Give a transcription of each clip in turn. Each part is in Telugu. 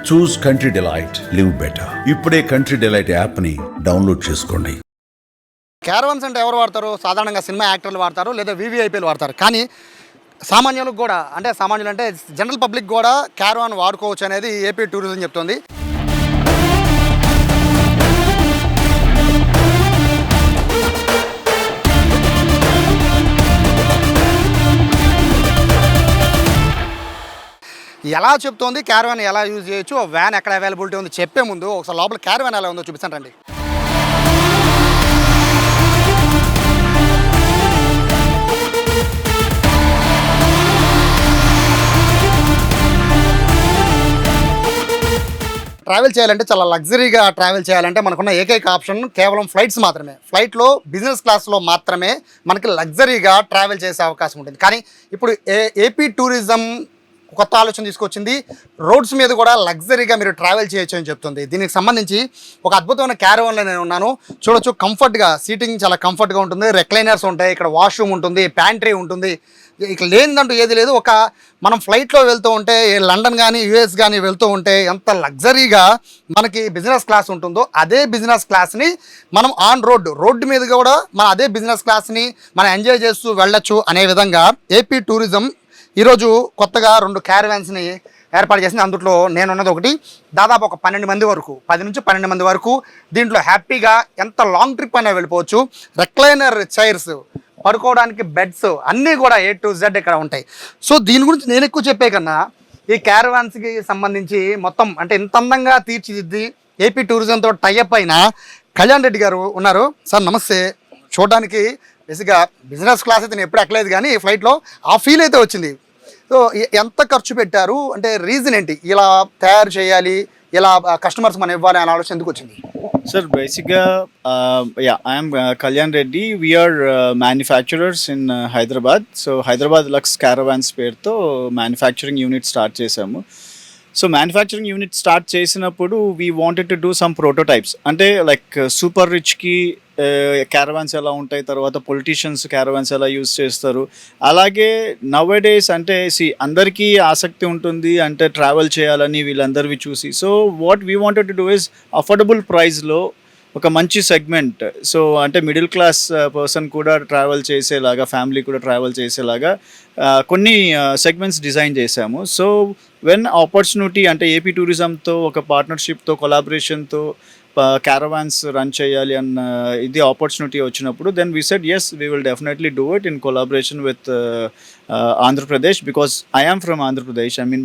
చూస్ కంట్రీ డిలైట్, లివ్ బెటర్. ఇప్పుడే కంట్రీ డిలైట్ యాప్ని డౌన్లోడ్ చేసుకోండి. క్యారవన్స్ అంటే ఎవరు వాడతారు? సాధారణంగా సినిమా యాక్టర్లు వాడతారు, లేదా వీవీఐపీలు వాడతారు. కానీ సామాన్యులకు కూడా, అంటే సామాన్యులు అంటే జనరల్ పబ్లిక్ కూడా క్యారవాన్ వాడుకోవచ్చు అనేది ఏపీ టూరిజం చెప్తోంది. ఎలా చెప్తోంది, క్యారవాన్ ఎలా యూజ్ చేయొచ్చు, వ్యాన్ ఎక్కడ అవైలబిలిటీ ఉంది చెప్పే ముందు ఒకసారి లోపల క్యారవాన్ ఎలా ఉందో చూపిస్తాను రండి. ట్రావెల్ చేయాలంటే చాలా లగ్జరీగా ట్రావెల్ చేయాలంటే మనకున్న ఏకైక ఆప్షన్ కేవలం ఫ్లైట్స్ మాత్రమే. ఫ్లైట్లో బిజినెస్ క్లాస్లో మాత్రమే మనకి లగ్జరీగా ట్రావెల్ చేసే అవకాశం ఉంటుంది. కానీ ఇప్పుడు ఏపీ టూరిజం కొత్త ఆలోచన తీసుకొచ్చింది. రోడ్స్ మీద కూడా లగ్జరీగా మీరు ట్రావెల్ చేయొచ్చు అని చెప్తుంది. దీనికి సంబంధించి ఒక అద్భుతమైన క్యారవాన్లో నేను ఉన్నాను. చూడొచ్చు, కంఫర్ట్గా సీటింగ్ చాలా కంఫర్ట్గా ఉంటుంది. రెక్లైనర్స్ ఉంటాయి, ఇక్కడ వాష్రూమ్ ఉంటుంది, ప్యాంట్రీ ఉంటుంది. ఇక్కడ లేనిదంటూ ఏది లేదు. ఒక మనం ఫ్లైట్లో వెళ్తూ ఉంటే లండన్ కానీ యూఎస్ కానీ వెళ్తూ ఉంటే ఎంత లగ్జరీగా మనకి బిజినెస్ క్లాస్ ఉంటుందో అదే బిజినెస్ క్లాస్ని మనం ఆన్ రోడ్డు మీద కూడా మన అదే బిజినెస్ క్లాస్ని మనం ఎంజాయ్ చేస్తూ వెళ్ళొచ్చు అనే విధంగా ఏపీ టూరిజం ఈరోజు కొత్తగా 2 క్యారవాన్స్ని ఏర్పాటు చేసింది. అందులో నేనున్నది ఒకటి. దాదాపు ఒక 12 మంది వరకు, 10 నుంచి 12 మంది వరకు దీంట్లో హ్యాపీగా ఎంత లాంగ్ ట్రిప్ అయినా వెళ్ళిపోవచ్చు. రెక్లైనర్ చైర్స్, పడుకోవడానికి బెడ్స్ అన్నీ కూడా A to Z ఇక్కడ ఉంటాయి. సో దీని గురించి నేను ఎక్కువ చెప్పే కన్నా ఈ క్యారవాన్స్కి సంబంధించి మొత్తం అంటే ఇంత అందంగా తీర్చిదిద్ది ఏపీ టూరిజంతో టైఅప్ అయిన కళ్యాణ్ రెడ్డి గారు ఉన్నారు. సార్ నమస్తే. చూడడానికి బేసిక్గా బిజినెస్ క్లాస్ అయితే నేను ఎప్పుడు ఎక్కలేదు, కానీ ఫ్లైట్లో ఆ ఫీల్ అయితే వచ్చింది. సో ఎంత ఖర్చు పెట్టారు, అంటే రీజన్ ఏంటి, ఇలా తయారు చేయాలి, ఇలా కస్టమర్స్ మనం ఇవ్వాలి అనే ఆలోచన ఎందుకు వచ్చింది? Sir, basically, I am Kalyan Reddy. We are manufacturers in Hyderabad. So Hyderabad Lux Caravans పేరుతో manufacturing unit start చేసాము. సో మ్యానుఫ్యాక్చరింగ్ యూనిట్ స్టార్ట్ చేసినప్పుడు we wanted to do some prototypes. అంటే లైక్ సూపర్ రిచ్కి క్యారవాన్స్ ఎలా ఉంటాయి, తర్వాత పొలిటీషియన్స్ క్యారవాన్స్ ఎలా యూజ్ చేస్తారు, అలాగే నవ్-ఏ-డేస్ అంటే అందరికీ ఆసక్తి ఉంటుంది అంటే ట్రావెల్ చేయాలని వీళ్ళందరివి చూసి. So what we wanted to do is affordable ప్రైస్లో ఒక మంచి సెగ్మెంట్. సో అంటే మిడిల్ క్లాస్ పర్సన్ కూడా ట్రావెల్ చేసేలాగా, ఫ్యామిలీ కూడా ట్రావెల్ చేసేలాగా కొన్ని సెగ్మెంట్స్ డిజైన్ చేశాము. సో వెన్ ఆపర్చునిటీ అంటే ఏపీ టూరిజంతో ఒక పార్ట్నర్షిప్తో, కొలాబరేషన్తో క్యారవాన్స్ రన్ చేయాలి అన్న ఇది ఆపర్చునిటీ వచ్చినప్పుడు then we said yes, we will definitely do it in collaboration with Andhra Pradesh, because I am from Andhra Pradesh. I mean,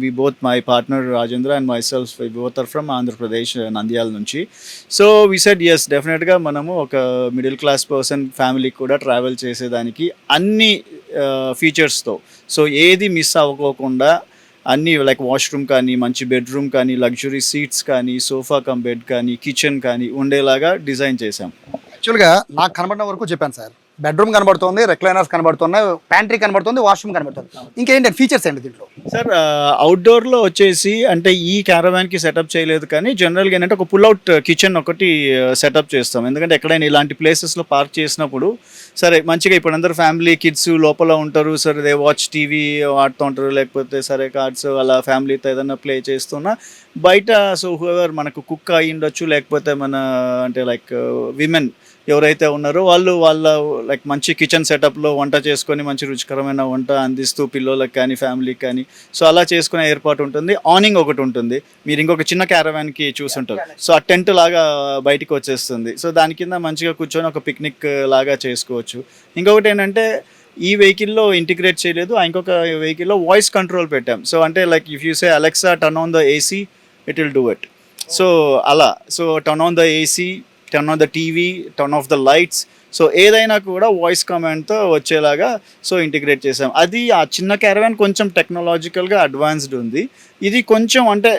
my partner Rajendra and myself, we both are from Andhra Pradesh, Nandyal నుంచి. So we said yes, definitely గా మనము ఒక మిడిల్ క్లాస్ పర్సన్ ఫ్యామిలీ కూడా ట్రావెల్ చేసేదానికి అన్ని ఫీచర్స్తో, సో ఏది మిస్ అవ్వకోకుండా అన్నీ లైక్ వాష్రూమ్ కానీ, మంచి బెడ్రూమ్ కానీ, లగ్జరీ సీట్స్ కానీ, సోఫా కమ్ బెడ్ కానీ, కిచెన్ కానీ ఉండేలాగా డిజైన్ చేశాం. యాక్చువల్గా నాకు కనబడిన వరకు చెప్పాను సార్. బెడ్రూమ్ కనబడుతుంది, రెక్లైనర్స్ కనబడుతున్నాయి, ప్యాంట్రీ కనబడుతుంది, వాష్రూమ్ కనబడుతుంది. ఇంకేంటి ఫీచర్స్ ఏంటి దీంట్లో? సార్ అవుట్డోర్లో వచ్చేసి అంటే ఈ క్యారవాన్కి సెటప్ చేయలేదు, కానీ జనరల్గా ఏంటంటే ఒక పుల్అవుట్ కిచెన్ ఒకటి సెటప్ చేస్తాం. ఎందుకంటే ఎక్కడైనా ఇలాంటి ప్లేసెస్లో పార్క్ చేసినప్పుడు సరే మంచిగా ఇప్పుడు అందరు ఫ్యామిలీ కిడ్స్ లోపల ఉంటారు, సరే దే వాచ్ టీవీ ఆడుతూ ఉంటారు, లేకపోతే సరే కార్డ్స్ అలా ఫ్యామిలీతో ఏదైనా ప్లే చేస్తున్నా బయట సో హూఎవర్ మనకు కుక్ అయి ఉండొచ్చు, లేకపోతే మన అంటే లైక్ విమెన్ ఎవరైతే ఉన్నారో వాళ్ళు వాళ్ళ లైక్ మంచి కిచెన్ సెటప్లో వంట చేసుకొని మంచి రుచికరమైన వంట అందిస్తూ పిల్లలకు కానీ ఫ్యామిలీకి కానీ సో అలా చేసుకునే ఏర్పాటు ఉంటుంది. ఆనింగ్ ఒకటి ఉంటుంది, మీరు ఇంకొక చిన్న క్యారవాన్కి చూసుంటారు. సో ఆ టెంట్ లాగా బయటికి వచ్చేస్తుంది. సో దాని కింద మంచిగా కూర్చొని ఒక పిక్నిక్ లాగా చేసుకోవచ్చు. ఇంకొకటి ఏంటంటే ఈ వెహికల్లో ఇంటిగ్రేట్ చేయలేదు, ఇంకొక వెహికల్లో వాయిస్ కంట్రోల్ పెట్టాం. సో అంటే like if you say Alexa turn on the AC, it will do it. So అలా so turn on the AC, turn on the TV, turn off the lights, so ఏదైనా కూడా వాయిస్ కమాండ్తో వచ్చేలాగా సో ఇంటిగ్రేట్ చేసాం. అది ఆ చిన్న క్యారవాన్ కొంచెం టెక్నాలజికల్గా అడ్వాన్స్డ్ ఉంది. ఇది కొంచెం అంటే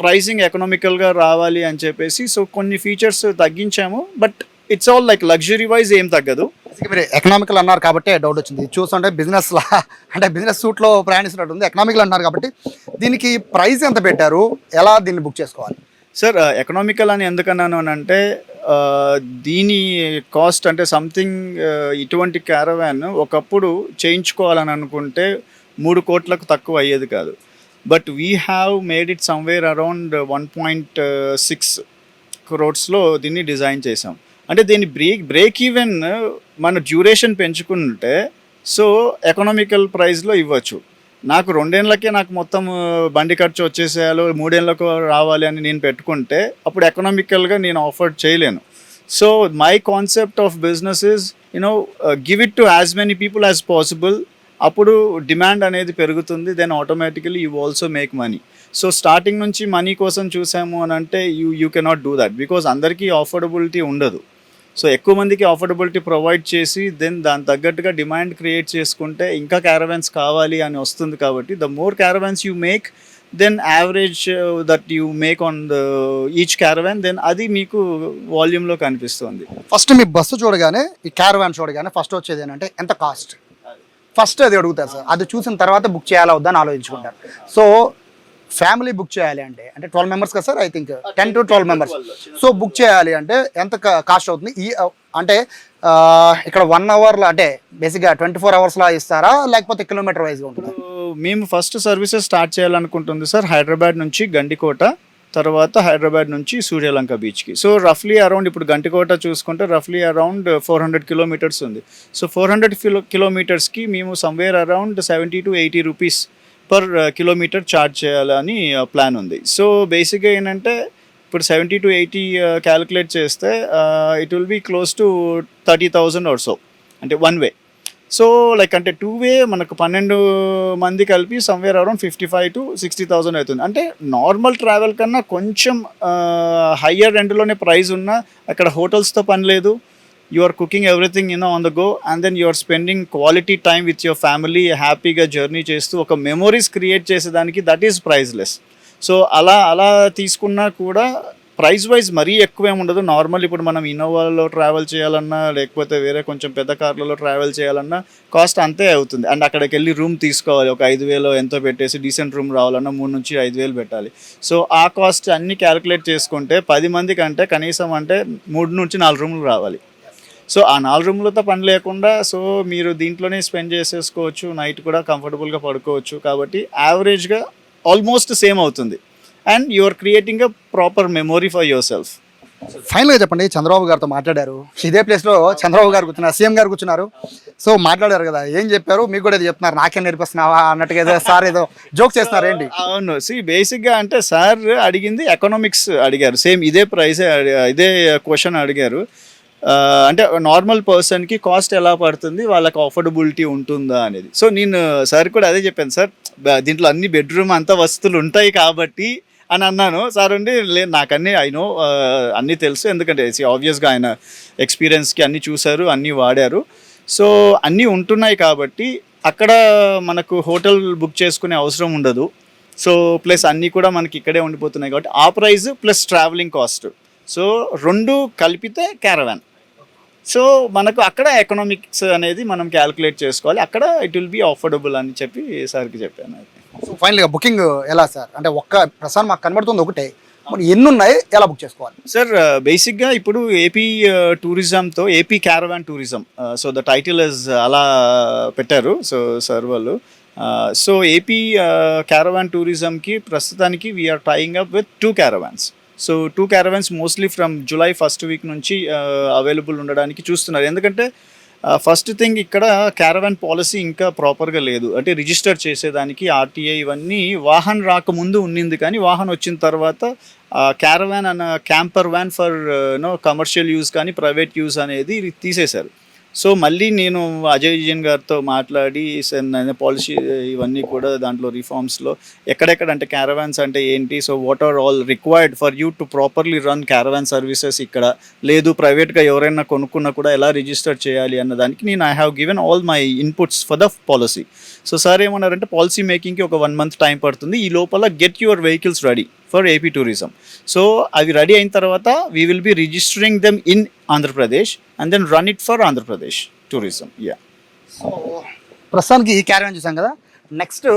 ప్రైసింగ్ ఎకనామికల్గా రావాలి అని చెప్పేసి సో కొన్ని ఫీచర్స్ తగ్గించాము. But it's all like luxury wise ఏం తగ్గదు. మీరు ఎకనామికల్ అన్నారు కాబట్టి డౌట్ వచ్చింది. చూస్తుంటే బిజినెస్లా అంటే బిజినెస్ సూట్లో ప్రయాణిస్తున్నట్టు ఉంది. ఎకనామికల్ అన్నారు కాబట్టి దీనికి ప్రైస్ ఎంత పెట్టారు, ఎలా దీన్ని బుక్ చేసుకోవాలి? సార్ ఎకనామికల్ అని ఎందుకన్నాను అని అంటే దీని కాస్ట్ అంటే సంథింగ్ ఇటువంటి క్యారవాన్ ఒకప్పుడు చేయించుకోవాలని అనుకుంటే 3 కోట్లకు తక్కువ అయ్యేది కాదు. But we have made it somewhere around 1.6 క్రోర్స్లో దీన్ని డిజైన్ చేసాం. అంటే దీని బ్రేక్ ఈవెన్ మన డ్యూరేషన్ పెంచుకుంటే సో ఎకనామికల్ ప్రైస్లో ఇవ్వచ్చు. నాకు 2 ఏళ్ళకే నాకు మొత్తం బండి ఖర్చు వచ్చేసేయాలో 3 ఏళ్ళకు రావాలి అని నేను పెట్టుకుంటే అప్పుడు ఎకనామికల్గా నేను ఆఫర్ చేయలేను. So my concept of business is give it to as many people as possible. అప్పుడు డిమాండ్ అనేది పెరుగుతుంది, then automatically you also make money. So starting నుంచి మనీ కోసం చూసాము అని అంటే you cannot do that, because అందరికీ అఫోర్డబిలిటీ ఉండదు. సో ఎక్కువ మందికి అఫోర్డబిలిటీ ప్రొవైడ్ చేసి దెన్ దాని తగ్గట్టుగా డిమాండ్ క్రియేట్ చేసుకుంటే ఇంకా క్యారవాన్స్ కావాలి అని వస్తుంది. కాబట్టి the more caravans you make, then average that you make on the each caravan, then అది మీకు వాల్యూమ్లో కనిపిస్తుంది. ఫస్ట్ మీ బస్సు చూడగానే, ఈ క్యారవాన్ చూడగానే ఫస్ట్ వచ్చేది ఏంటంటే ఎంత కాస్ట్, ఫస్ట్ అది అడుగుతారు సార్. అది చూసిన తర్వాత బుక్ చేయాలా వద్దా అని ఆలోచించుకుంటారు. సో ఫ్యామిలీ బుక్ చేయాలి అంటే 12 మెంబర్స్ కదా sir, I think 10 to 12 members. So book చేయాలి అంటే ఎంత కాస్ట్ అవుతుంది? ఈ అంటే ఇక్కడ 1 అవర్లో అంటే బేసిక్గా 24 అవర్స్లో ఇస్తారా లేకపోతే కిలోమీటర్ వైజ్గా ఉంటుందా? మేము ఫస్ట్ సర్వీసెస్ స్టార్ట్ చేయాలనుకుంటుంది సార్ హైదరాబాద్ నుంచి గండికోట, తర్వాత హైదరాబాద్ నుంచి సూర్యలంక బీచ్కి. సో రఫ్లీ అరౌండ్ ఇప్పుడు గంటికోట చూసుకుంటే రఫ్లీ అరౌండ్ 400 కిలోమీటర్స్ ఉంది. సో 400 కిలోమీటర్స్కి మేము somewhere around 70 to 80 rupees per kilometre charge చేయాలని ప్లాన్ ఉంది. సో బేసిక్గా ఏంటంటే ఇప్పుడు 70 to 80 క్యాలిక్యులేట్ చేస్తే it will be close to 30,000 or so, అంటే 1 వే. సో లైక్ అంటే 2 వే మనకు 12 మంది కలిపి సమ్వేర్ అరౌండ్ 55 to 60,000 అవుతుంది. అంటే నార్మల్ ట్రావెల్ కన్నా కొంచెం హయ్యర్ ఎండ్లోనే ప్రైస్ ఉన్నా అక్కడ హోటల్స్తో పని లేదు. You are cooking everything on the go, and then you are spending quality time with your family, హ్యాపీగా జర్నీ చేస్తూ ఒక మెమొరీస్ క్రియేట్ చేసేదానికి దట్ ఈస్ ప్రైజ్లెస్. సో అలా తీసుకున్నా కూడా ప్రైస్ వైజ్ మరీ ఎక్కువేం ఉండదు. నార్మల్ ఇప్పుడు మనం ఇన్నోవాలో ట్రావెల్ చేయాలన్నా లేకపోతే వేరే కొంచెం పెద్ద కార్లలో ట్రావెల్ చేయాలన్నా కాస్ట్ అంతే అవుతుంది. అండ్ అక్కడికి వెళ్ళి రూమ్ తీసుకోవాలి, ఒక 5,000 ఎంతో పెట్టేసి డీసెంట్ రూమ్ రావాలన్నా 3 నుంచి 5,000 పెట్టాలి. సో ఆ కాస్ట్ అన్నీ క్యాలిక్యులేట్ చేసుకుంటే 10 మంది కంటే కనీసం అంటే 3 నుంచి 4 రూములు రావాలి. సో ఆ 4 రూమ్లతో పని లేకుండా సో మీరు దీంట్లోనే స్పెండ్ చేసేసుకోవచ్చు, నైట్ కూడా కంఫర్టబుల్గా పడుకోవచ్చు. కాబట్టి యావరేజ్గా ఆల్మోస్ట్ సేమ్ అవుతుంది, and you are creating a proper memory for yourself. ఫైనల్గా చెప్పండి, చంద్రబాబు గారితో మాట్లాడారు, ఇదే ప్లేస్లో చంద్రబాబు గారు కూర్చున్నారు, సీఎం గారు కూర్చున్నారు. సో మాట్లాడారు కదా, ఏం చెప్పారు? మీకు కూడా ఇది చెప్తున్నారు, నాకేం నేర్పిస్తున్నావా అన్నట్టుగా ఏదో సార్ ఏదో జోక్ చేస్తున్నారు ఏంటి? అవును, బేసిక్గా అంటే సార్ అడిగింది ఎకనామిక్స్ అడిగారు, సేమ్ ఇదే ప్రైజే ఇదే క్వశ్చన్ అడిగారు. అంటే నార్మల్ పర్సన్కి కాస్ట్ ఎలా పడుతుంది, వాళ్ళకి అఫోర్డబిలిటీ ఉంటుందా అనేది. సో నేను సార్ కూడా అదే చెప్పాను, సార్ దీంట్లో అన్ని బెడ్రూమ్ అంతా వస్తువులు ఉంటాయి కాబట్టి అని అన్నాను. సార్ ఉండి లేదు నాకు అన్నీ అన్నీ తెలుసు, ఎందుకంటే ఆబ్వియస్గా ఆయన ఎక్స్పీరియన్స్కి అన్నీ చూశారు, అన్నీ వాడారు. సో అన్నీ ఉంటున్నాయి కాబట్టి అక్కడ మనకు హోటల్ బుక్ చేసుకునే అవసరం ఉండదు. సో ప్లస్ అన్నీ కూడా మనకి ఇక్కడే ఉండిపోతున్నాయి కాబట్టి ఆ price plus travelling cost, so 2 కలిపితే క్యారవాన్. సో మనకు అక్కడ ఎకనామిక్స్ అనేది మనం క్యాలిక్యులేట్ చేసుకోవాలి, అక్కడ ఇట్ విల్ బీ అఫోర్డబుల్ అని చెప్పి సార్కి చెప్పాను. సో ఫైనల్గా బుకింగ్ ఎలా సార్? అంటే ప్రస్తుతం మాకు కనబడుతుంది ఒకటే, మరి ఎన్ని ఉన్నాయి, ఎలా బుక్ చేసుకోవాలి? సార్ బేసిక్గా ఇప్పుడు ఏపీ టూరిజంతో AP caravan tourism, so the title is అలా పెట్టారు సో సార్ వాళ్ళు. సో ఏపీ క్యారవాన్ టూరిజంకి ప్రస్తుతానికి we're tying up with 2 caravans. So 2 caravans mostly from July first week నుంచి అవైలబుల్ ఉండడానికి చూస్తున్నారు. ఎందుకంటే ఫస్ట్ థింగ్ ఇక్కడ క్యారవాన్ పాలసీ ఇంకా ప్రాపర్గా లేదు, అంటే రిజిస్టర్ చేసేదానికి ఆర్టీఐ ఇవన్నీ వాహన్ రాకముందు ఉన్నింది, కానీ వాహన్ వచ్చిన తర్వాత క్యారవాన్ అన్న camper van for commercial use కానీ ప్రైవేట్ యూజ్ అనేది తీసేశారు. సో మళ్ళీ నేను అజయ్ విజయన్ గారితో మాట్లాడి పాలసీ ఇవన్నీ కూడా దాంట్లో రిఫార్మ్స్లో ఎక్కడెక్కడ అంటే క్యారవాన్స్ అంటే ఏంటి, so what are all required for you to properly run caravan services ఇక్కడ, లేదు ప్రైవేట్గా ఎవరైనా కొనుక్కున్నా కూడా ఎలా రిజిస్టర్ చేయాలి అన్నదానికి నేను I have given all my inputs for the policy. So sir ఏమన్నారంటే పాలసీ మేకింగ్కి ఒక 1 month టైం పడుతుంది, ఈ లోపల get your vehicles ready for AP tourism. So అవి రెడీ అయిన తర్వాత we will be registering them in Andhra Pradesh and then run it for Andhra Pradesh tourism. So ప్రస్తుతానికి ఈ క్యారవాన్ చూసాం కదా, నెక్స్ట్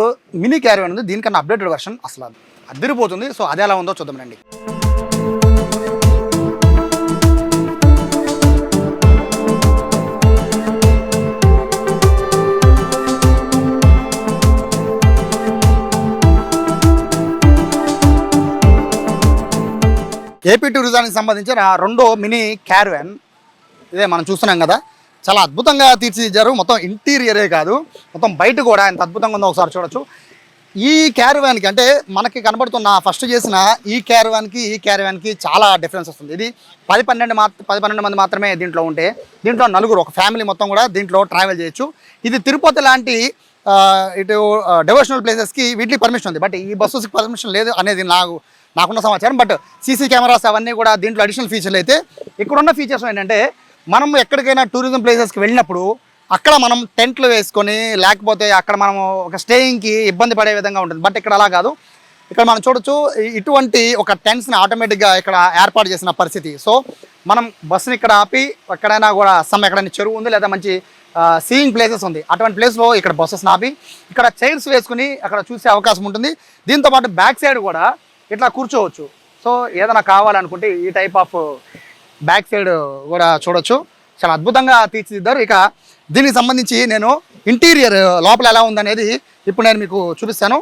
మినీ క్యారవాన్ ఉంది, దీనికన్నా అప్డేటెడ్ వర్షన్ అసలు అదిరిపోతుంది. సో అది ఎలా ఉందో చూద్దామండి. ఏపీ టూరిజానికి సంబంధించిన రెండో మినీ క్యారవాన్ ఇదే మనం చూస్తున్నాం కదా, చాలా అద్భుతంగా తీర్చిదిద్దారు. మొత్తం ఇంటీరియరే కాదు, మొత్తం బయట కూడా ఎంత అద్భుతంగా ఉందో ఒకసారి చూడొచ్చు. ఈ క్యారవాన్కి అంటే మనకి కనబడుతున్న ఫస్ట్ చేసిన ఈ క్యారవాన్కి చాలా డిఫరెన్స్ వస్తుంది. ఇది 10-12 మంది మాత్రమే దీంట్లో ఉంటే, దీంట్లో నలుగురు ఒక ఫ్యామిలీ మొత్తం కూడా దీంట్లో ట్రావెల్ చేయొచ్చు. ఇది తిరుపతి లాంటి ఇటు డివోషనల్ ప్లేసెస్కి వీటికి పర్మిషన్ ఉంది, బట్ ఈ బస్సెస్కి పర్మిషన్ లేదు అనేది నాకున్న సమాచారం. బట్ సీసీ కెమెరాస్ అవన్నీ కూడా దీంట్లో అడిషనల్ ఫీచర్లు అయితే, ఇక్కడున్న ఫీచర్స్ ఏంటంటే మనం ఎక్కడికైనా టూరిజం ప్లేసెస్కి వెళ్ళినప్పుడు అక్కడ మనం టెంట్లు వేసుకొని లేకపోతే అక్కడ మనం ఒక స్టేయింగ్కి ఇబ్బంది పడే విధంగా ఉంటుంది. బట్ ఇక్కడ అలా కాదు. ఇక్కడ మనం చూడొచ్చు ఇటువంటి ఒక టెంట్స్ని ఆటోమేటిక్గా ఇక్కడ ఏర్పాటు చేసిన పరిస్థితి. సో మనం బస్సుని ఇక్కడ ఆపి ఎక్కడైనా కూడా ఎక్కడైనా చెరువు ఉంది లేదా మంచి సీయింగ్ ప్లేసెస్ ఉంది, అటువంటి ప్లేస్లో ఇక్కడ బస్సెస్ని ఆపి ఇక్కడ చైర్స్ వేసుకుని అక్కడ చూసే అవకాశం ఉంటుంది. దీంతోపాటు బ్యాక్ సైడ్ కూడా ఇట్లా కూర్చోవచ్చు. సో ఏదైనా కావాలనుకుంటే ఈ టైప్ ఆఫ్ బ్యాక్ సైడ్ కూడా చూడొచ్చు. చాలా అద్భుతంగా తీర్చిదిద్దారు. ఇక దీనికి సంబంధించి నేను ఇంటీరియర్ లోపల ఎలా ఉందనేది ఇప్పుడు నేను మీకు చూపిస్తాను.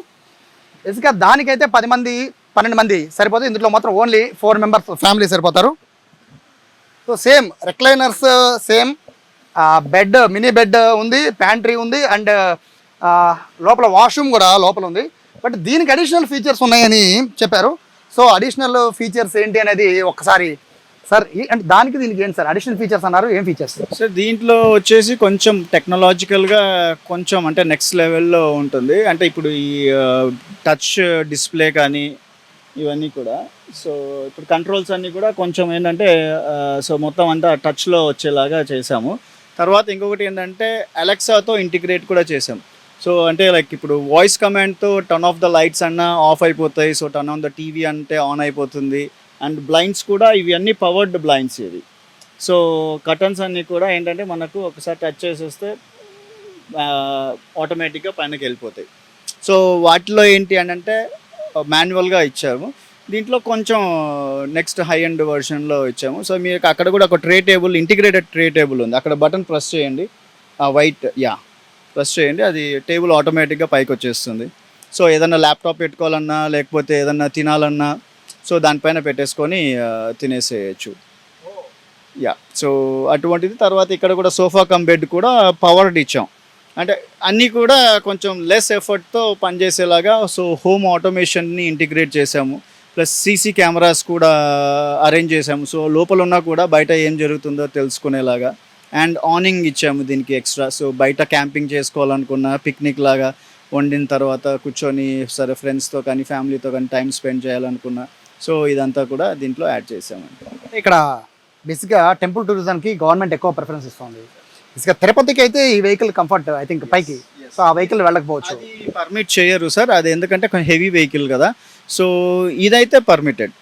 బేసిక్గా దానికైతే 10-12 మంది సరిపోతుంది. ఇందులో మాత్రం ఓన్లీ 4 మెంబర్స్ ఫ్యామిలీ సరిపోతారు. So same recliners, same bed, mini bed ఉంది, ప్యాంట్రీ ఉంది, అండ్ లోపల వాష్రూమ్ కూడా లోపల ఉంది. బట్ దీనికి అడిషనల్ ఫీచర్స్ ఉన్నాయని చెప్పారు. సో అడిషనల్ ఫీచర్స్ ఏంటి అనేది ఒక్కసారి సార్, అంటే దానికి దీనికి ఏంటి సార్ అడిషనల్ ఫీచర్స్ అన్నారు, ఏం ఫీచర్స్ సార్? దీంట్లో వచ్చేసి కొంచెం టెక్నాలజికల్గా కొంచెం అంటే నెక్స్ట్ లెవెల్లో ఉంటుంది. అంటే ఇప్పుడు ఈ టచ్ డిస్ప్లే కానీ ఇవన్నీ కూడా, సో ఇప్పుడు కంట్రోల్స్ అన్నీ కూడా కొంచెం ఏంటంటే సో మొత్తం అంతా టచ్లో వచ్చేలాగా చేసాము. తర్వాత ఇంకొకటి ఏంటంటే అలెక్సాతో ఇంటిగ్రేట్ కూడా చేసాం. సో అంటే లైక్ ఇప్పుడు వాయిస్ కమాండ్తో టర్న్ ఆఫ్ ద లైట్స్ అన్న ఆఫ్ అయిపోతాయి, so turn on the TV అంటే ఆన్ అయిపోతుంది. అండ్ బ్లైండ్స్ కూడా ఇవి అన్నీ పవర్డ్ బ్లైండ్స్ ఇవి. సో కర్టన్స్ అన్నీ కూడా ఏంటంటే మనకు ఒకసారి టచ్ చేసేస్తే ఆటోమేటిక్గా పైనకి వెళ్ళిపోతాయి. సో వాటిలో ఏంటి అని అంటే మాన్యువల్గా ఇచ్చాము. దీంట్లో కొంచెం నెక్స్ట్ హై ఎండ్ వర్షన్లో ఇచ్చాము. సో మీకు అక్కడ కూడా ఒక tray table, integrated tray table ఉంది. అక్కడ బటన్ ప్రెస్ చేయండి, వైట్ ప్రెస్ చేయండి, అది టేబుల్ ఆటోమేటిక్గా పైకి వచ్చేస్తుంది. సో ఏదన్నా ల్యాప్టాప్ పెట్టుకోవాలన్నా లేకపోతే ఏదన్నా తినాలన్నా సో దానిపైన పెట్టేసుకొని తినేసేయచ్చు. సో అటువంటిది. తర్వాత ఇక్కడ కూడా సోఫా కమ్ బెడ్ కూడా పవర్డ్ ఇచ్చాం. అంటే అన్నీ కూడా కొంచెం లెస్ ఎఫర్ట్తో పనిచేసేలాగా. సో హోమ్ ఆటోమేషన్ని ఇంటిగ్రేట్ చేసాము, ప్లస్ సీసీ కెమెరాస్ కూడా అరేంజ్ చేసాము. సో లోపల ఉన్నా కూడా బయట ఏం జరుగుతుందో తెలుసుకునేలాగా. అండ్ ఆనింగ్ ఇచ్చాము దీనికి ఎక్స్ట్రా. సో బయట క్యాంపింగ్ చేసుకోవాలనుకున్న, పిక్నిక్ లాగా వండిన తర్వాత కూర్చొని సరే ఫ్రెండ్స్తో కానీ ఫ్యామిలీతో కానీ టైం స్పెండ్ చేయాలనుకున్నా, సో ఇదంతా కూడా దీంట్లో యాడ్ చేసామండి. ఇక్కడ బేసిక్గా టెంపుల్ టూరిజంకి గవర్నమెంట్ ఎక్కువ ప్రిఫరెన్స్ ఇస్తుంది. బేసిక్గా తిరుపతికి అయితే ఈ వెహికల్ కంఫర్ట్ ఐ థింక్ పైకి, సో ఆ వెహికల్ వెళ్ళకపోవచ్చు, పర్మిట్ చేయరు సార్. అది ఎందుకంటే కొంచెం హెవీ వెహికల్ కదా. సో ఇదైతే పర్మిటెడ్.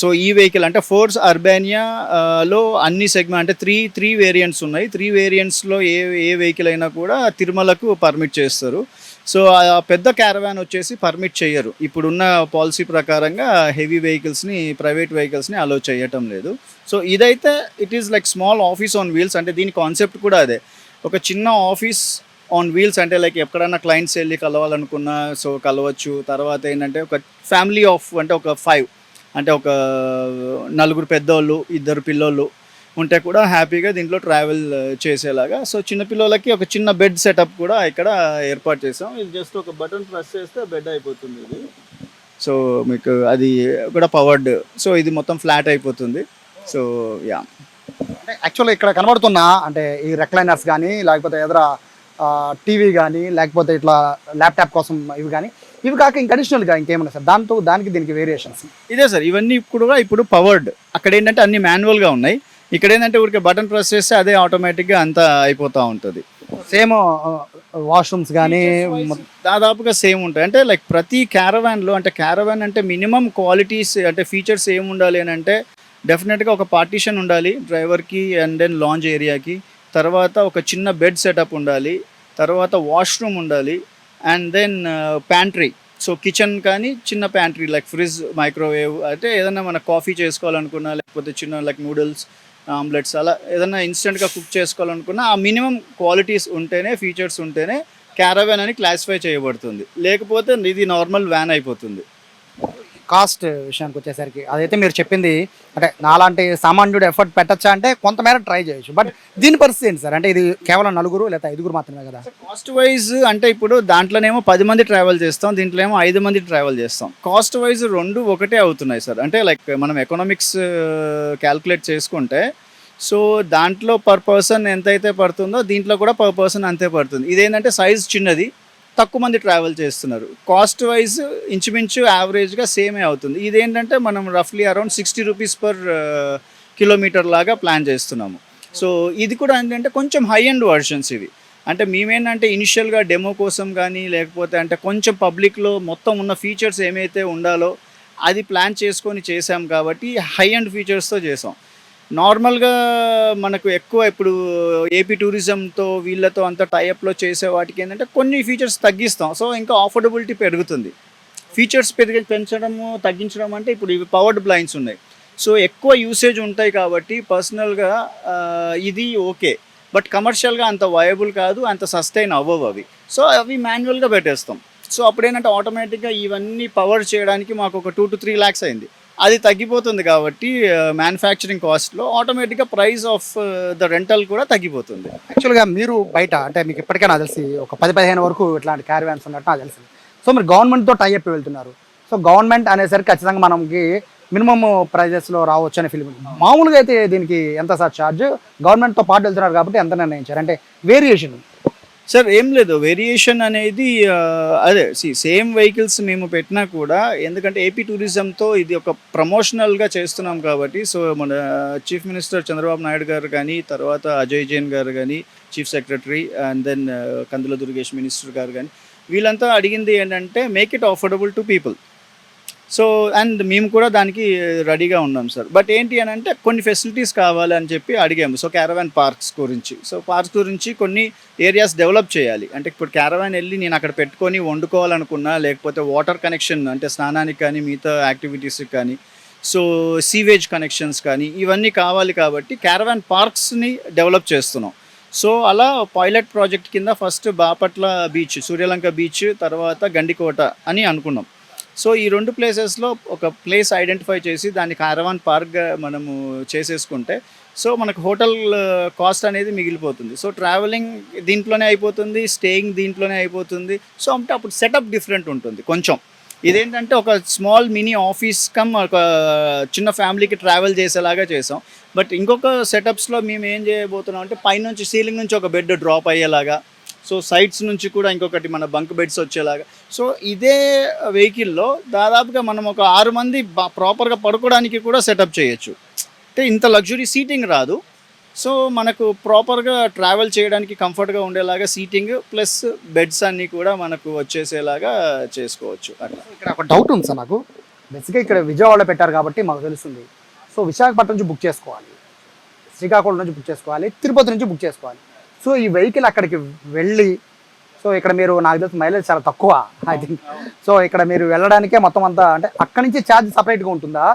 సో ఈ వెహికల్ అంటే ఫోర్స్ అర్బానియాలో అన్ని సెగ్మెంట్ అంటే త్రీ వేరియంట్స్ ఉన్నాయి. 3 వేరియంట్స్లో ఏ వెహికల్ అయినా కూడా తిరుమలకు పర్మిట్ చేస్తారు. సో ఆ పెద్ద క్యారవాన్ వచ్చేసి పర్మిట్ చేయరు. ఇప్పుడున్న పాలసీ ప్రకారంగా హెవీ వెహికల్స్ని, ప్రైవేట్ వెహికల్స్ని అలో చేయటం లేదు. సో ఇదైతే it is like small office on wheels. అంటే దీని కాన్సెప్ట్ కూడా అదే, ఒక చిన్న ఆఫీస్ ఆన్ వీల్స్. అంటే లైక్ ఎక్కడైనా క్లయింట్స్ వెళ్ళి కలవాలనుకున్నా సో కలవచ్చు. తర్వాత ఏంటంటే ఒక ఫ్యామిలీ ఆఫ్ అంటే ఒక 5 అంటే ఒక 4 పెద్దోళ్ళు, 2 పిల్లోళ్ళు ఉంటే కూడా హ్యాపీగా దీంట్లో ట్రావెల్ చేసేలాగా. సో చిన్నపిల్లలకి ఒక చిన్న బెడ్ సెటప్ కూడా ఇక్కడ ఏర్పాటు చేసాం. ఇది జస్ట్ ఒక బటన్ ప్రెస్ చేస్తే బెడ్ అయిపోతుంది ఇది. సో మీకు అది కూడా పవర్డ్. సో ఇది మొత్తం ఫ్లాట్ అయిపోతుంది. సో అంటే యాక్చువల్గా ఇక్కడ కనబడుతున్న అంటే ఈ రెక్లైనర్స్ కానీ లేకపోతే ఎదుర టీవీ కానీ లేకపోతే ఇట్లా ల్యాప్టాప్ కోసం ఇవి కానీ, ఇవి కాక ఇంకా అడిషనల్గా ఇంకేమన్నా సార్ దానికి దీనికి వేరియేషన్స్? ఇదే సార్, ఇవన్నీ కూడా ఇప్పుడు పవర్డ్. అక్కడ ఏంటంటే అన్ని మాన్యువల్గా ఉన్నాయి. ఇక్కడ ఏంటంటే ఊరికే బటన్ ప్రెస్ చేస్తే అదే ఆటోమేటిక్గా అంతా అయిపోతూ ఉంటుంది. సేమ్ వాష్రూమ్స్ కానీ దాదాపుగా సేమ్ ఉంటాయి. అంటే లైక్ ప్రతి క్యారవాన్లో, అంటే క్యారవాన్ అంటే మినిమం క్వాలిటీస్ అంటే ఫీచర్స్ ఏమి ఉండాలి అని అంటే డెఫినెట్గా ఒక పార్టీషన్ ఉండాలి డ్రైవర్కి, అండ్ దెన్ లాంజ్ ఏరియాకి. తర్వాత ఒక చిన్న బెడ్ సెటప్ ఉండాలి. తర్వాత వాష్రూమ్ ఉండాలి. And then pantry. So kitchen కానీ చిన్న ప్యాంట్రీ లైక్ ఫ్రిడ్జ్, మైక్రోవేవ్, అంటే ఏదైనా మన కాఫీ చేసుకోవాలనుకున్నా లేకపోతే చిన్న లైక్ నూడిల్స్, ఆమ్లెట్స్ అలా ఏదైనా ఇన్స్టెంట్గా కుక్ చేసుకోవాలనుకున్నా ఆ మినిమం క్వాలిటీస్ ఉంటేనే, ఫీచర్స్ ఉంటేనే క్యారవాన్ అని క్లాసిఫై చేయబడుతుంది. లేకపోతే ఇది నార్మల్ వ్యాన్ అయిపోతుంది. కాస్ట్ విషయానికి వచ్చేసరికి అదైతే మీరు చెప్పింది అంటే నాలాంటి సామాన్యుడు ఎఫర్ట్ పెట్టచ్చా అంటే కొంతమేర ట్రై చేయొచ్చు. బట్ దీని పరిస్థితి ఏంటి సార్? అంటే ఇది కేవలం 4 లేదా 5 మాత్రమే కదా. కాస్ట్ వైజ్ అంటే ఇప్పుడు దాంట్లోనేమో 10 మంది ట్రావెల్ చేస్తాం, దీంట్లో ఏమో 5 మంది ట్రావెల్ చేస్తాం. కాస్ట్ వైజ్ రెండు ఒకటే అవుతున్నాయి సార్. అంటే లైక్ మనం ఎకనామిక్స్ క్యాల్కులేట్ చేసుకుంటే సో దాంట్లో పర్ పర్సన్ ఎంతైతే పడుతుందో దీంట్లో కూడా పర్ పర్సన్ అంతే పడుతుంది. ఇదేంటంటే సైజ్ చిన్నది, తక్కువ మంది ట్రావెల్ చేస్తున్నారు. కాస్ట్ వైజ్ ఇంచుమించు యావరేజ్గా సేమే అవుతుంది. ఇదేంటంటే మనం రఫ్లీ అరౌండ్ 60 రూపీస్ పర్ కిలోమీటర్ లాగా ప్లాన్ చేస్తున్నాము. సో ఇది కూడా ఏంటంటే కొంచెం హై ఎండ్ వర్షన్స్ ఇవి. అంటే మేమేంటంటే ఇనిషియల్గా డెమో కోసం కానీ లేకపోతే అంటే కొంచెం పబ్లిక్లో మొత్తం ఉన్న ఫీచర్స్ ఏమైతే ఉండాలో అది ప్లాన్ చేసుకొని చేసాం కాబట్టి హై ఎండ్ ఫీచర్స్తో చేసాం. నార్మల్గా మనకు ఎక్కువ ఇప్పుడు ఏపీ టూరిజంతో వీళ్ళతో అంత టైఅప్లో చేసే వాటికి ఏంటంటే కొన్ని ఫీచర్స్ తగ్గిస్తాం. సో ఇంకా అఫోర్డబిలిటీ పెరుగుతుంది. ఫీచర్స్ పెంచడము తగ్గించడం అంటే ఇప్పుడు ఇవి పవర్డ్ బ్లైండ్స్ ఉన్నాయి. సో ఎక్కువ యూసేజ్ ఉంటాయి కాబట్టి పర్సనల్గా ఇది ఓకే. బట్ కమర్షియల్గా అంత వయబుల్ కాదు, అంత సస్టైన్ అవ్వవు అవి. సో అవి మాన్యువల్గా పెట్టేస్తాం. సో అప్పుడేంటంటే ఆటోమేటిక్గా ఇవన్నీ పవర్ చేయడానికి మాకు ఒక 2 to 3 lakhs అయింది. అది తగ్గిపోతుంది కాబట్టి మ్యానుఫ్యాక్చరింగ్ కాస్ట్లో ఆటోమేటిక్గా ప్రైస్ ఆఫ్ ద రెంటల్ కూడా తగ్గిపోతుంది. యాక్చువల్గా మీరు బయట అంటే మీకు ఇప్పటికే నాకు తెలిసి ఒక 10-15 వరకు ఇట్లాంటి క్యారవాన్స్ ఉన్నట్టు నాకు తెలిసింది. సో మీరు గవర్నమెంట్తో టైఅప్ వెళ్తున్నారు. సో గవర్నమెంట్ అనేసరికి ఖచ్చితంగా మనకి మినిమమ్ ప్రైజెస్లో రావచ్చు అనే ఫీలింగ్. మామూలుగా అయితే దీనికి ఎంత సార్ ఛార్జ్? గవర్నమెంట్తో పాటు వెళ్తున్నారు కాబట్టి ఎంత నిర్ణయించారు? అంటే వేరియేషన్ సార్ ఏం లేదు, వేరియేషన్ అనేది అదే సేమ్ వెహికల్స్ మేము పెట్టినా కూడా ఎందుకంటే ఏపీ టూరిజంతో ఇది ఒక ప్రమోషనల్గా చేస్తున్నాం కాబట్టి సో మన చీఫ్ మినిస్టర్ చంద్రబాబు నాయుడు గారు కానీ తర్వాత అజయ్ జైన్ గారు కానీ chief secretary and then Kandula Durgesh minister గారు కానీ వీళ్ళంతా అడిగింది ఏంటంటే make it affordable to people. So and మేము కూడా దానికి రెడీగా ఉన్నాం సార్. బట్ ఏంటి అని అంటే కొన్ని ఫెసిలిటీస్ కావాలని చెప్పి అడిగాము. సో క్యారవాన్ పార్క్స్ గురించి, సో పార్క్స్ గురించి కొన్ని ఏరియాస్ డెవలప్ చేయాలి. అంటే ఇప్పుడు క్యారవాన్ వెళ్ళి నేను అక్కడ పెట్టుకొని వండుకోవాలనుకున్నా లేకపోతే వాటర్ కనెక్షన్ అంటే స్నానానికి కానీ మిగతా యాక్టివిటీస్కి కానీ సో సీవేజ్ కనెక్షన్స్ కానీ ఇవన్నీ కావాలి కాబట్టి క్యారవాన్ పార్క్స్ని డెవలప్ చేస్తున్నాం. సో అలా పైలట్ ప్రాజెక్ట్ కింద first Bapatla beach, Suryalanka beach, తర్వాత గండికోట అని అనుకున్నాం. సో ఈ 2 ప్లేసెస్లో ఒక ప్లేస్ ఐడెంటిఫై చేసి దాన్ని క్యారవాన్ పార్క్గా మనము చేసేసుకుంటే సో మనకు హోటల్ కాస్ట్ అనేది మిగిలిపోతుంది. సో ట్రావెలింగ్ దీంట్లోనే అయిపోతుంది, స్టేయింగ్ దీంట్లోనే అయిపోతుంది. సో అంటే అప్పుడు సెటప్ డిఫరెంట్ ఉంటుంది కొంచెం. ఇదేంటంటే ఒక స్మాల్ మినీ ఆఫీస్ కమ్ ఒక చిన్న ఫ్యామిలీకి ట్రావెల్ చేసేలాగా చేసాం. బట్ ఇంకొక సెటప్స్లో మేము ఏం చేయబోతున్నాం అంటే పైనుంచి సీలింగ్ నుంచి ఒక బెడ్ డ్రాప్ అయ్యేలాగా, సో సైడ్స్ నుంచి కూడా ఇంకొకటి మన బంక్ బెడ్స్ వచ్చేలాగా. సో ఇదే వెహికల్లో దాదాపుగా మనం ఒక 6 మంది ప్రాపర్గా పడుకోవడానికి కూడా సెటప్ చేయొచ్చు. అంటే ఇంత లగ్జరీ సీటింగ్ రాదు. సో మనకు ప్రాపర్గా ట్రావెల్ చేయడానికి కంఫర్ట్గా ఉండేలాగా సీటింగ్ ప్లస్ బెడ్స్ అన్నీ కూడా మనకు వచ్చేసేలాగా చేసుకోవచ్చు. అట్లా ఇక్కడ ఒక డౌట్ ఉంది సార్ నాకు. బేసిక్గా ఇక్కడ విజయవాడలో పెట్టారు కాబట్టి మాకు తెలుస్తుంది. సో విశాఖపట్నం నుంచి బుక్ చేసుకోవాలి, శ్రీకాకుళం నుంచి బుక్ చేసుకోవాలి, తిరుపతి నుంచి బుక్ చేసుకోవాలి. సో ఈ వెహికల్ అక్కడికి వెళ్ళి సో ఇక్కడ మీరు నాకు తెలిసి మైలేజ్ చాలా తక్కువ ఐ థింక్. సో ఇక్కడ మీరు వెళ్ళడానికే మొత్తం అంతా అంటే అక్కడి నుంచి ఛార్జ్ సపరేట్గా ఉంటుందా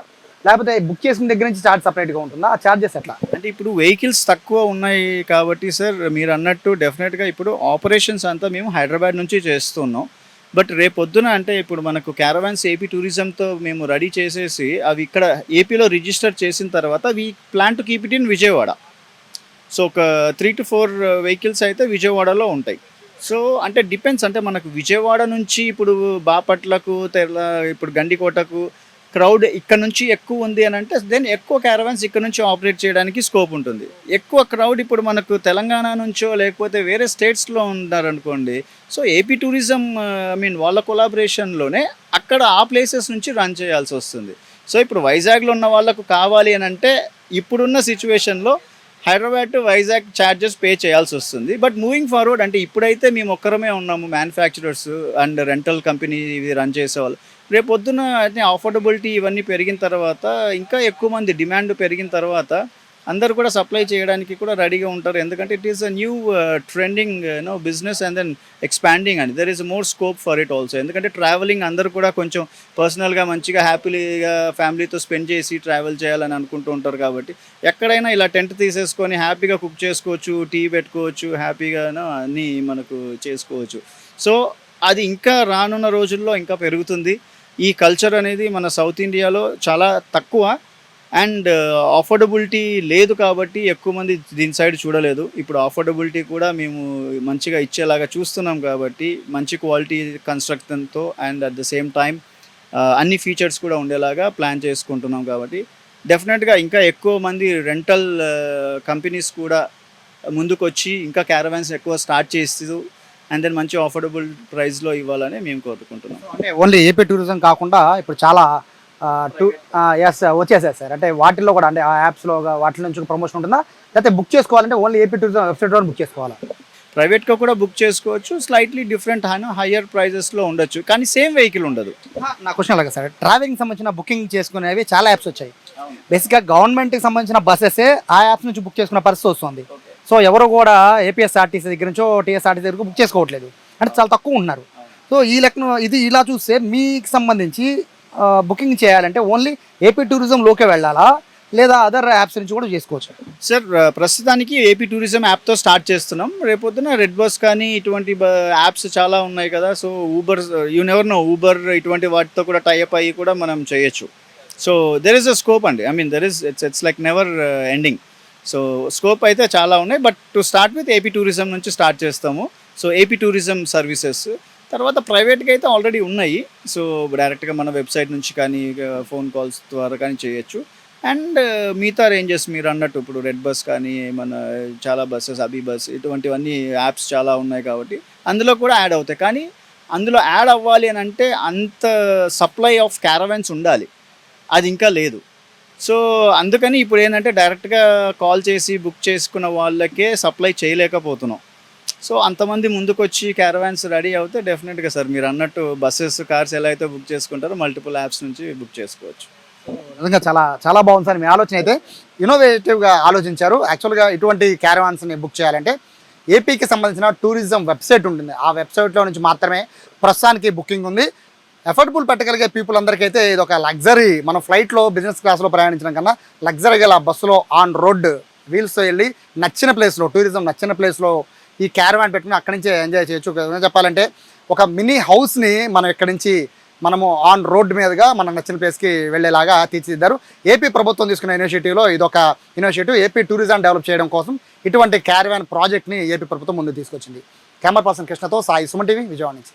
లేకపోతే బుక్ చేసిన దగ్గర నుంచి ఛార్జ్ సపరేట్గా ఉంటుందా? ఆ ఛార్జెస్ ఎట్లా? అంటే ఇప్పుడు వెహికల్స్ తక్కువ ఉన్నాయి కాబట్టి సార్ మీరు అన్నట్టు డెఫినెట్గా ఇప్పుడు ఆపరేషన్స్ అంతా మేము హైదరాబాద్ నుంచి చేస్తున్నాం. బట్ రేపొద్దున అంటే ఇప్పుడు మనకు క్యారవాన్స్ ఏపీ టూరిజంతో మేము రెడీ చేసేసి అవి ఇక్కడ ఏపీలో రిజిస్టర్ చేసిన తర్వాత we plan to keep it in Vijayawada. So ఒక 3 to 4 వెహికల్స్ అయితే విజయవాడలో ఉంటాయి. సో అంటే డిపెండ్స్, అంటే మనకు విజయవాడ నుంచి ఇప్పుడు బాపట్లకు ఇప్పుడు గండికోటకు క్రౌడ్ ఇక్కడ నుంచి ఎక్కువ ఉంది అని అంటే దెన్ ఎక్కువ క్యారవాన్స్ ఇక్కడ నుంచి ఆపరేట్ చేయడానికి స్కోప్ ఉంటుంది. ఎక్కువ క్రౌడ్ ఇప్పుడు మనకు తెలంగాణ నుంచో లేకపోతే వేరే స్టేట్స్లో ఉన్నారనుకోండి, సో ఏపీ టూరిజం వాళ్ళ కొలాబరేషన్లోనే అక్కడ ఆ ప్లేసెస్ నుంచి రన్ చేయాల్సి వస్తుంది. సో ఇప్పుడు వైజాగ్లో ఉన్న వాళ్ళకు కావాలి అని అంటే ఇప్పుడున్న సిచ్యువేషన్లో Hyderabad to Vizag charges pay చేయాల్సి వస్తుంది. బట్ మూవింగ్ ఫార్వర్డ్ అంటే ఇప్పుడైతే మేము ఒక్కరమే ఉన్నాము మ్యానుఫ్యాక్చరర్స్ అండ్ రెంటల్ కంపెనీ ఇవి రన్ చేసేవాళ్ళు. రేపు పొద్దున అయితే అఫోర్డబిలిటీ ఇవన్నీ పెరిగిన తర్వాత ఇంకా ఎక్కువ మంది డిమాండ్ పెరిగిన తర్వాత అందరూ కూడా సప్లై చేయడానికి కూడా రెడీగా ఉంటారు. ఎందుకంటే it is a new trending business and then expanding అని there is more scope for it also. ఎందుకంటే ట్రావెలింగ్ అందరూ కూడా కొంచెం పర్సనల్గా మంచిగా హ్యాపీగా ఫ్యామిలీతో స్పెండ్ చేసి ట్రావెల్ చేయాలని అనుకుంటూ ఉంటారు. కాబట్టి ఎక్కడైనా ఇలా టెంట్ తీసేసుకొని హ్యాపీగా కుక్ చేసుకోవచ్చు, టీ పెట్టుకోవచ్చు, హ్యాపీగా అన్నీ మనకు చేసుకోవచ్చు. సో అది ఇంకా రానున్న రోజుల్లో ఇంకా పెరుగుతుంది. ఈ కల్చర్ అనేది మన సౌత్ ఇండియాలో చాలా తక్కువ అండ్ అఫోర్డబిలిటీ లేదు కాబట్టి ఎక్కువ మంది దీని సైడ్ చూడలేదు. ఇప్పుడు అఫోర్డబిలిటీ కూడా మేము మంచిగా ఇచ్చేలాగా చూస్తున్నాం కాబట్టి మంచి క్వాలిటీ కన్స్ట్రక్షన్తో and at the same time అన్ని ఫీచర్స్ కూడా ఉండేలాగా ప్లాన్ చేసుకుంటున్నాం కాబట్టి డెఫినెట్గా ఇంకా ఎక్కువ మంది రెంటల్ కంపెనీస్ కూడా ముందుకొచ్చి ఇంకా క్యారవాన్స్ ఎక్కువ స్టార్ట్ చేస్తూ అండ్ దెన్ మంచి అఫోర్డబుల్ ప్రైస్లో ఇవ్వాలని మేము కోరుకుంటున్నాం. అంటే ఓన్లీ ఏపీ టూరిజం కాకుండా ఇప్పుడు చాలా ఎస్ వచ్చేసాయి సార్. అంటే వాటిల్లో కూడా అంటే ఆ యాప్స్లో వాటి నుంచి ప్రమోషన్ ఉంటుందా, లేకపోతే బుక్ చేసుకోవాలంటే ఓన్లీ ఏపీ టూరిజం వెబ్సైట్లో బుక్ చేసుకోవాలా? ప్రైవేట్గా కూడా బుక్ చేసుకోవచ్చు, స్లైట్లీ డిఫరెంట్ హయ్యర్ ప్రైజెస్లో ఉండొచ్చు, కానీ సేమ్ వెహికల్ ఉండదు. నా క్వశ్చన్ అలాగే సార్, ట్రావెలింగ్ సంబంధించిన బుకింగ్ చేసుకునేవి చాలా యాప్స్ వచ్చాయి. బేసిక్గా గవర్నమెంట్కి సంబంధించిన బస్సెస్ ఆ యాప్స్ నుంచి బుక్ చేసుకునే పరిస్థితి వస్తుంది. సో ఎవరు కూడా ఏపీఎస్ఆర్టీసీ దగ్గర నుంచో టీఎస్ఆర్టీసీ దగ్గర బుక్ చేసుకోవట్లేదు, అంటే చాలా తక్కువ ఉన్నారు. సో ఈ లెక్కను ఇది ఇలా చూస్తే మీకు సంబంధించి బుకింగ్ చేయాలంటే ఓన్లీ ఏపీ టూరిజంలోకే వెళ్ళాలా, లేదా అదర్ యాప్స్ నుంచి కూడా చేసుకోవచ్చు? సార్ ప్రస్తుతానికి ఏపీ టూరిజం యాప్తో స్టార్ట్ చేస్తున్నాం. రేపొద్దున రెడ్ బస్ కానీ ఇటువంటి యాప్స్ చాలా ఉన్నాయి కదా. So Uber, you never know, Uber ఇటువంటి వాటితో కూడా టైఅప్ అయ్యి కూడా మనం చేయొచ్చు. So there is a scope అండి. I mean there is it's like never ending. So scope అయితే చాలా ఉన్నాయి. But to start with AP tourism నుంచి స్టార్ట్ చేస్తాము. సో ఏపీ టూరిజం సర్వీసెస్ తర్వాత ప్రైవేట్గా అయితే ఆల్రెడీ ఉన్నాయి. సో డైరెక్ట్గా మన వెబ్సైట్ నుంచి కానీ ఫోన్ కాల్స్ ద్వారా కానీ చేయొచ్చు. అండ్ మిగతా రేంజెస్ మీరు అన్నట్టు ఇప్పుడు రెడ్ బస్ కానీ మన చాలా బస్సెస్, అబీ బస్, ఇటువంటివన్నీ యాప్స్ చాలా ఉన్నాయి కాబట్టి అందులో కూడా యాడ్ అవుతాయి. కానీ అందులో యాడ్ అవ్వాలి అని అంటే అంత సప్లై ఆఫ్ క్యారవాన్స్ ఉండాలి, అది ఇంకా లేదు. సో అందుకని ఇప్పుడు ఏంటంటే డైరెక్ట్గా కాల్ చేసి బుక్ చేసుకున్న వాళ్ళకే సప్లై చేయలేకపోతున్నాం. సో అంతమంది ముందుకొచ్చి క్యారవాన్స్ రెడీ అవుతే డెఫినెట్గా సార్ మీరు అన్నట్టు బస్సెస్, కార్స్ ఎలా అయితే బుక్ చేసుకుంటారో మల్టిపుల్ యాప్స్ నుంచి బుక్ చేసుకోవచ్చు. నిజంగా చాలా చాలా బాగుంది సార్. మీ ఆలోచన అయితే ఇన్నోవేటివ్గా ఆలోచించారు. యాక్చువల్గా ఇటువంటి క్యారవాన్స్ని బుక్ చేయాలంటే ఏపీకి సంబంధించిన టూరిజం వెబ్సైట్ ఉంటుంది. ఆ వెబ్సైట్లో నుంచి మాత్రమే ప్రస్తుతానికి బుకింగ్ ఉంది. ఎఫర్డబుల్ పెట్టగలిగే పీపుల్ అందరికీ అయితే ఇది ఒక లగ్జరీ. మనం ఫ్లైట్లో బిజినెస్ క్లాస్లో ప్రయాణించడం కన్నా లగ్జరీ గల బస్సులో ఆన్ రోడ్ వీల్స్తో వెళ్ళి నచ్చిన ప్లేస్లో, టూరిజం నచ్చిన ప్లేస్లో ఈ క్యారవాన్ పెట్టుకుని అక్కడి నుంచే ఎంజాయ్ చేయొచ్చు. చెప్పాలంటే ఒక మినీ హౌస్ని మనం ఇక్కడి నుంచి మనము ఆన్ రోడ్ మీదుగా మనం నచ్చిన ప్లేస్కి వెళ్ళేలాగా తీర్చిదిద్దారు. ఏపీ ప్రభుత్వం తీసుకున్న ఇనిషియేటివ్లో ఇదొక ఇనిషియేటివ్. ఏపీ టూరిజం డెవలప్ చేయడం కోసం ఇటువంటి క్యారవాన్ ప్రాజెక్ట్ని ఏపీ ప్రభుత్వం ముందు తీసుకొచ్చింది. కెమెరా పర్సన్ కృష్ణతో సాయి, సుమన్ టీవీ, విజయవాడ నుంచి.